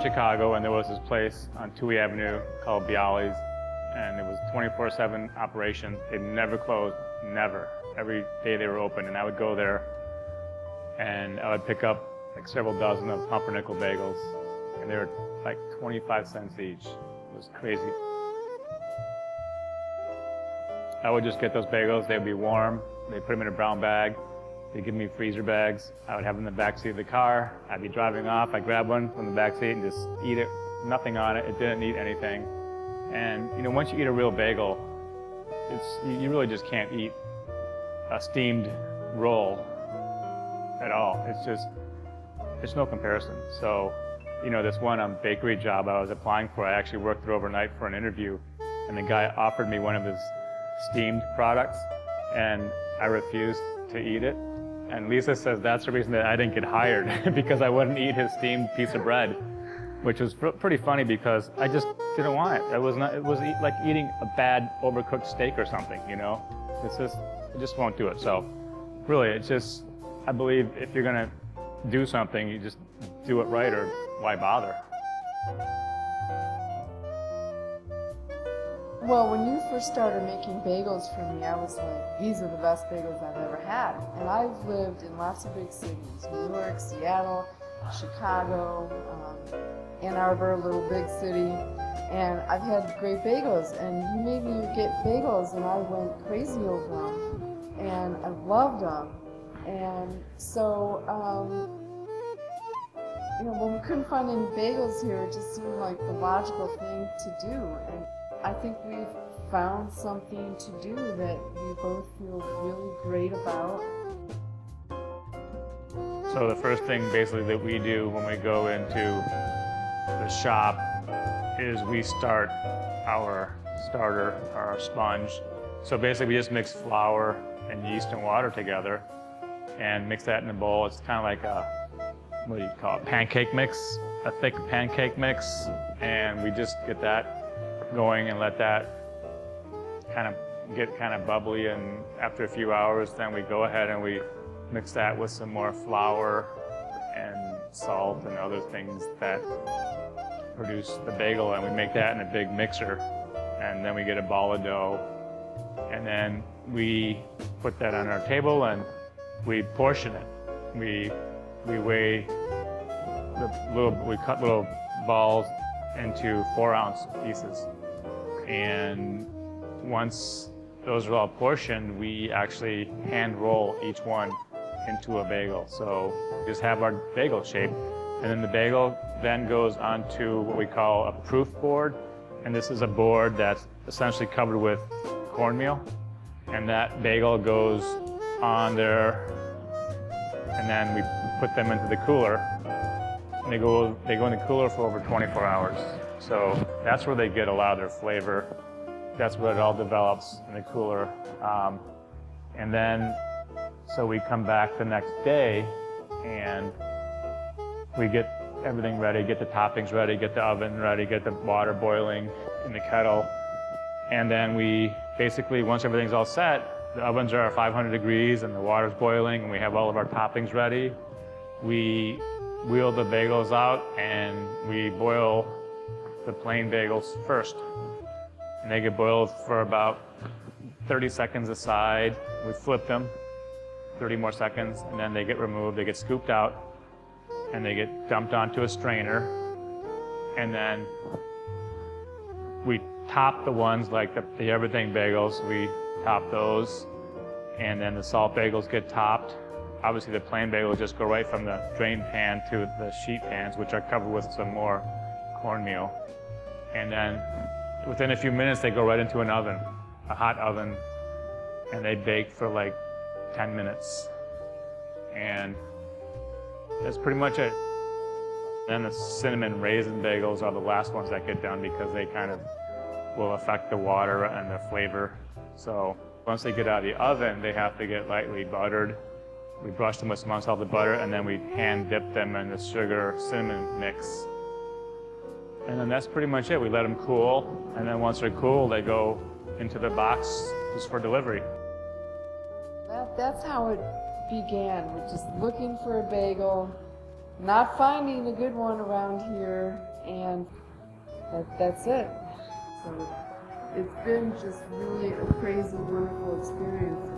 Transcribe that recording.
Chicago, and there was this place on Touhy Avenue called Bialy's, and it was 24/7 operation. They never closed, never. Every day they were open, and I would go there, and I would pick up like several dozen of pumpernickel bagels, and they were like 25 cents each. It was crazy. I would just get those bagels. They would be warm. They put them in a brown bag. They'd give me freezer bags. I would have them in the back seat of the car. I'd be driving off. I'd grab one from the back seat and just eat it. Nothing on it. It didn't need anything. And you know, once you eat a real bagel, you really just can't eat a steamed roll at all. It's no comparison. So, you know, this one bakery job I was applying for, I actually worked there overnight for an interview, and the guy offered me one of his steamed products, and I refused to eat it. And Lisa says that's the reason that I didn't get hired, because I wouldn't eat his steamed piece of bread, which was pretty funny because I just didn't want it. It was like eating a bad overcooked steak or something, you know? I just won't do it. So really, I believe if you're gonna do something, you just do it right, or why bother? Well, when you first started making bagels for me, I was like, these are the best bagels I've ever had. And I've lived in lots of big cities, New York, Seattle, Chicago, Ann Arbor, a little big city, and I've had great bagels. And you made me get bagels, and I went crazy over them, and I loved them. And so, you know, when we couldn't find any bagels here, it just seemed like the logical thing to do. And I think we've found something to do that we both feel really great about. So the first thing basically that we do when we go into the shop is we start our starter, our sponge. So basically we just mix flour and yeast and water together and mix that in a bowl. It's kind of like a, what do you call it, pancake mix, a thick pancake mix. And we just get that going and let that get kind of bubbly, and after a few hours then we go ahead and we mix that with some more flour and salt and other things that produce the bagel, and we make that in a big mixer, and then we get a ball of dough, and then we put that on our table and we portion it. We weigh we cut little balls into 4-ounce pieces. And once those are all portioned, we actually hand roll each one into a bagel. So we just have our bagel shape, and then the bagel then goes onto what we call a proof board. And this is a board that's essentially covered with cornmeal. And that bagel goes on there, and then we put them into the cooler. And they go in the cooler for over 24 hours. So that's where they get a lot of their flavor. That's where it all develops in the cooler. And then, so we come back the next day and we get everything ready, get the toppings ready, get the oven ready, get the water boiling in the kettle. And then we basically, once everything's all set, the ovens are at 500 degrees and the water's boiling and we have all of our toppings ready. We wheel the bagels out and we boil the plain bagels first. And they get boiled for about 30 seconds aside. We flip them, 30 more seconds, and then they get removed, they get scooped out, and they get dumped onto a strainer. And then we top the ones like the everything bagels, we top those, and then the salt bagels get topped. Obviously the plain bagels just go right from the drain pan to the sheet pans, which are covered with some more cornmeal. And then within a few minutes they go right into an oven, a hot oven, and they bake for like 10 minutes. And that's pretty much it. Then the cinnamon raisin bagels are the last ones that get done because they kind of will affect the water and the flavor. So once they get out of the oven, they have to get lightly buttered. We brush them with some unsalted butter, and then we hand dip them in the sugar cinnamon mix. And then that's pretty much it. We let them cool, and then once they're cool, they go into the box just for delivery. That's how it began, with just looking for a bagel not finding a good one around here, and that's it. So it's been just really a crazy, wonderful experience.